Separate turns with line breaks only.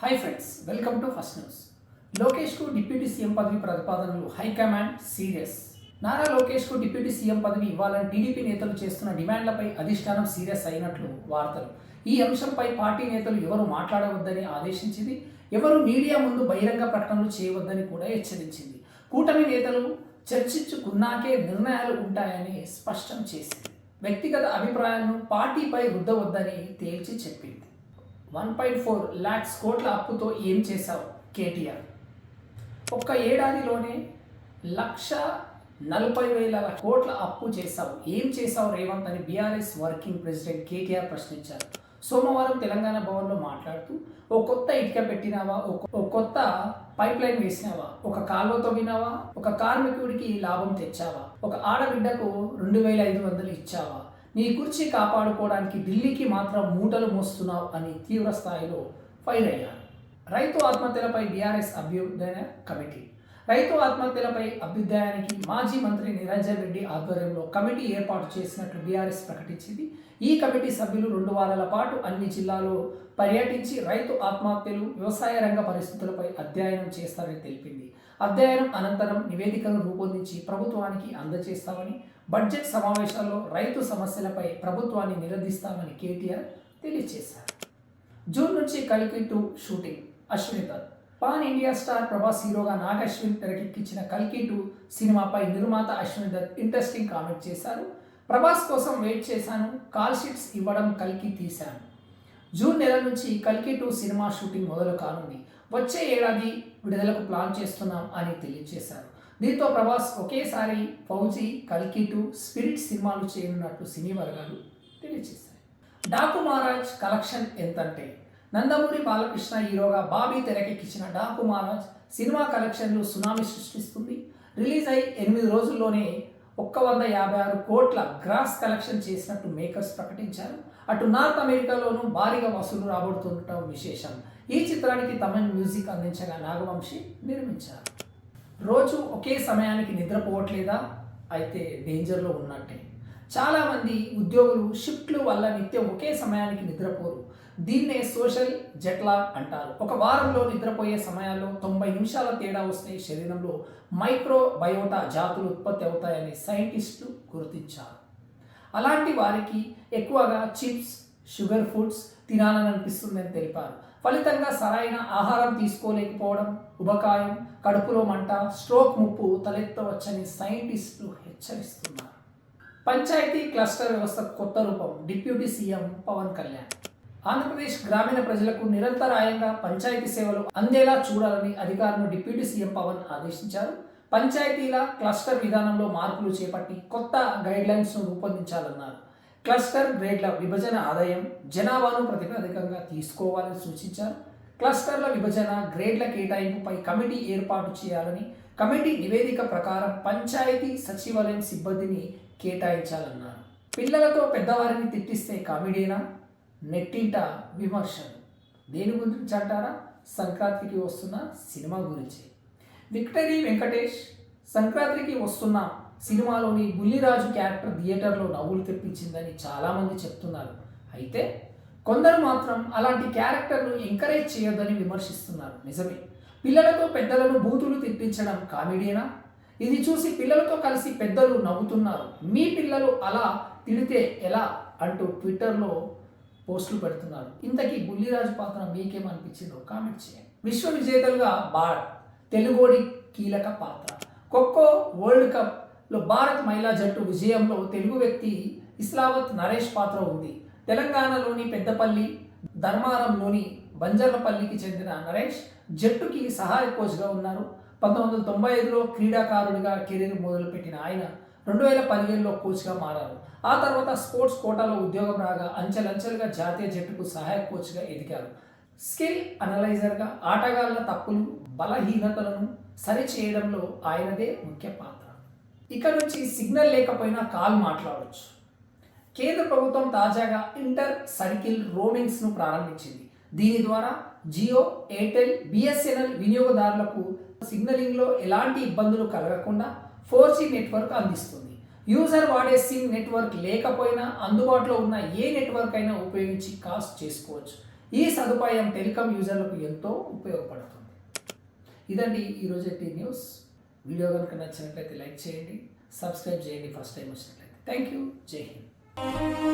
Hi friends, welcome to first news. లోకేష్కు deputy CM పదవి ప్రతిపాదనలు హైకమాండ్ సీరియస్. నారా లోకేష్కు డిప్యూటీ సీఎం పదవి ఇవ్వాలని టీడీపీ నేతలు చేస్తున్న డిమాండ్లపై అధిష్టానం సీరియస్ అయినట్లు వార్తలు. ఈ అంశంపై పార్టీ నేతలు ఎవరు మాట్లాడవద్దని ఆదేశించింది. ఎవరు మీడియా ముందు బహిరంగ ప్రకటనలు చేయవద్దని కూడా హెచ్చరించింది. కూటమి నేతలు చర్చించుకున్నాకే నిర్ణయాలు ఉంటాయని స్పష్టం చేసింది. వ్యక్తిగత అభిప్రాయాలను పార్టీపై రుద్దవద్దని తేల్చి చెప్పింది. 1.4 lakhs కోట్ల అప్పుతో ఏం చేశావు కేటీఆర్? ఒక్క ఏడాదిలోనే 1,40,000 కోట్ల అప్పు చేశావు, ఏం చేశావు రేవంత్ అని బీఆర్ఎస్ వర్కింగ్ ప్రెసిడెంట్ కేటీఆర్ ప్రశ్నించారు. సోమవారం తెలంగాణ భవన్లో మాట్లాడుతూ, ఓ కొత్త ఇటుక పెట్టినావా, ఓ కొత్త పైప్ లైన్ వేసినావా, ఒక కాలువ తవ్వినావా, ఒక కార్మికుడికి లాభం తెచ్చావా, ఒక ఆడబిడ్డకు 2,500 ఇచ్చావా, నీ కుర్చీ కాపాడుకోవడానికి ఢిల్లీకి మాత్రం మూటలు మోస్తున్నావు అని తీవ్ర స్థాయిలో ఫైర్ అయ్యారు. రైతు ఆత్మహత్యలపై బీఆర్ఎస్ అభ్యుదయ కమిటీ. రైతు ఆత్మహత్యలపై అభ్యుదయానికి మాజీ మంత్రి నిరంజన్ రెడ్డి ఆధ్వర్యంలో కమిటీ ఏర్పాటు చేసినట్లు బీఆర్ఎస్ ప్రకటించింది. ఈ కమిటీ సభ్యులు 2 వారాల పాటు అన్ని జిల్లాల్లో పర్యటించి రైతు ఆత్మహత్యలు, వ్యవసాయ రంగ పరిస్థితులపై అధ్యయనం చేస్తారని తెలిపింది. అధ్యయనం అనంతరం నివేదికను రూపొందించి ప్రభుత్వానికి అందజేస్తామని, బడ్జెట్ సమావేశాల్లో రైతు సమస్యలపై ప్రభుత్వాన్ని నిలదీస్తామని కేటీఆర్ తెలియజేశారు. జూన్ నుంచి కల్కి 2 shooting. Ashwini Dutt. Pan India star Prabhas హీరోగా నాగ్ అశ్విన్ తెరకెక్కించిన కల్కి 2 సినిమాపై నిర్మాత అశ్విని దత్ ఇంట్రెస్టింగ్ కామెంట్ చేశారు. ప్రభాస్ కోసం వెయిట్ చేశాను, కాల్ షీట్స్ ఇవ్వడం కల్కి తీశాను. జూన్ నెల నుంచి కల్కి 2 సినిమా షూటింగ్ మొదలు కానుంది. వచ్చే ఏడాది విడుదలకు ప్లాన్ చేస్తున్నాం అని తెలియజేశారు. దీంతో ప్రభాస్ ఒకేసారి ఫౌజీ, కల్కి 2, స్పిరిట్ సినిమాలు చేయనున్నట్లు సినీ వర్గాలు తెలియజేశాయి. డాకు మహారాజ్ కలెక్షన్ ఎంతంటే? నందమూరి బాలకృష్ణ హీరోగా బాబీ తెరకెక్కించిన డాకు మహారాజ్ సినిమా కలెక్షన్లు సునామీ సృష్టిస్తుంది. రిలీజ్ అయి 8 రోజుల్లోనే 156 కోట్ల గ్రాస్ కలెక్షన్ చేసినట్టు మేకర్స్ ప్రకటించారు. అటు నార్త్ అమెరికాలోనూ భారీగా వసూలు రాబడుతుండటం విశేషం. ఈ చిత్రానికి తమిళ్ మ్యూజిక్ అందించగా నాగవంశి నిర్మించారు. రోజు ఒకే సమయానికి నిద్రపోవట్లేదా? అయితే డేంజర్లో ఉన్నట్టే. చాలామంది ఉద్యోగులు షిఫ్ట్లు వల్ల నిత్యం ఒకే సమయానికి నిద్రపోరు. దీన్నే సోషల్ జెట్లాగ్ అంటారు. ఒక వారంలో నిద్రపోయే సమయాల్లో 90 నిమిషాల తేడా వస్తే శరీరంలో మైక్రోబయోటా జాతులు ఉత్పత్తి అవుతాయని సైంటిస్టులు గుర్తించారు. అలాంటి వారికి ఎక్కువగా చిప్స్, షుగర్ ఫుడ్స్ తినాలని అనిపిస్తుందని తెలిపారు. ఫలితంగా సరైన ఆహారం తీసుకోలేకపోవడం, ఉబకాయం, కడుపులో మంట, స్ట్రోక్ ముప్పు తలెత్తవచ్చని సైంటిస్టులు హెచ్చరిస్తున్నారు. పంచాయతీ క్లస్టర్ వ్యవస్థకు కొత్త రూపం. Deputy CM Pawan Kalyan. ఆంధ్రప్రదేశ్ గ్రామీణ ప్రజలకు నిరంతరాయంగా పంచాయతీ సేవలు అందేలా చూడాలని అధికారులను డిప్యూటీ సీఎం పవన్ ఆదేశించారు. పంచాయతీల క్లస్టర్ విధానంలో మార్పులు చేపట్టి కొత్త గైడ్లైన్స్ను రూపొందించాలన్నారు. క్లస్టర్ గ్రేడ్ల విభజన ఆదాయం, జనాభాను ప్రాతిపదికగా తీసుకోవాలని సూచించారు. క్లస్టర్ల విభజన, గ్రేడ్ల కేటాయింపుపై కమిటీ ఏర్పాటు చేయాలని, కమిటీ నివేదిక ప్రకారం పంచాయతీ సచివాలయం సిబ్బందిని కేటాయించాలన్నారు. పిల్లలతో పెద్దవారిని తిట్టిస్తే కామెడీనా? నెట్టింట విమర్శలు. దేని గురించి అంటారా? సంక్రాంతికి వస్తున్న సినిమా గురించి. విక్టరీ వెంకటేష్ సంక్రాంతికి వస్తున్న సినిమాలోని బుల్లిరాజు క్యారెక్టర్ థియేటర్లో నవ్వులు తెప్పించిందని చాలామంది చెప్తున్నారు. అయితే కొందరు మాత్రం అలాంటి క్యారెక్టర్ను ఎంకరేజ్ చేయొద్దని విమర్శిస్తున్నారు. నిజమే, పిల్లలతో పెద్దలను బూతులు తిప్పించడం కామెడీనా? ఇది చూసి పిల్లలతో కలిసి పెద్దలు నవ్వుతున్నారు. మీ పిల్లలు అలా తిడితే ఎలా అంటూ ట్విట్టర్లో పోస్టులు పెడుతున్నారు. ఇంతకీ బుల్లిరాజు పాత్ర మీకేమనిపించిందో కామెంట్ చేయండి. విశ్వ విజేతలుగా భారత్, తెలుగోడి కీలక పాత్ర. ఖోఖో వరల్డ్ కప్లో భారత్ మహిళా జట్టు విజయంలో తెలుగు వ్యక్తి ఇస్లావత్ నరేష్ పాత్ర ఉంది. తెలంగాణలోని పెద్దపల్లి, ధర్మారంలోని బంజర్లపల్లికి చెందిన నరేష్ జట్టుకి సహాయ కోచ్గా ఉన్నారు. 1995లో క్రీడాకారుడిగా కెరీర్ మొదలుపెట్టిన ఆయన 2015లో కోచ్గా మారారు. ఆ తర్వాత స్పోర్ట్స్ కోటాలో ఉద్యోగం రాగా అంచెలంచెలుగా జాతీయ జట్టుకు సహాయ కోచ్గా ఎదిగారు. స్కిల్ అనలైజర్గా ఆటగాళ్ల తప్పులు, బలహీనతలను సరిచేయడంలో ఆయనదే ముఖ్య పాత్ర. ఇక నుంచి సిగ్నల్ లేకపోయినా కాల్ మాట్లాడవచ్చు. కేంద్ర ప్రభుత్వం తాజాగా ఇంటర్ సర్కిల్ రోమింగ్స్ను ప్రారంభించింది. దీని ద్వారా జియో, ఎయిర్టెల్, బిఎస్ఎన్ఎల్ వినియోగదారులకు సిగ్నలింగ్లో ఎలాంటి ఇబ్బందులు కలగకుండా 4G నెట్వర్క్ అందిస్తుంది. యూజర్ వాడే సిమ్ నెట్వర్క్ లేకపోయినా అందుబాటులో ఉన్న ఏ నెట్వర్క్ అయినా ఉపయోగించి కాల్స్ చేసుకోవచ్చు. ఈ సదుపాయం టెలికాం యూజర్లకు ఎంతో ఉపయోగపడుతుంది. ఇదండి ఈరోజు న్యూస్. వీడియో కనుక నచ్చినట్లయితే లైక్ చేయండి, సబ్స్క్రైబ్ చేయండి ఫస్ట్ టైం వచ్చినట్లయితే. Thank you. జై హింద్.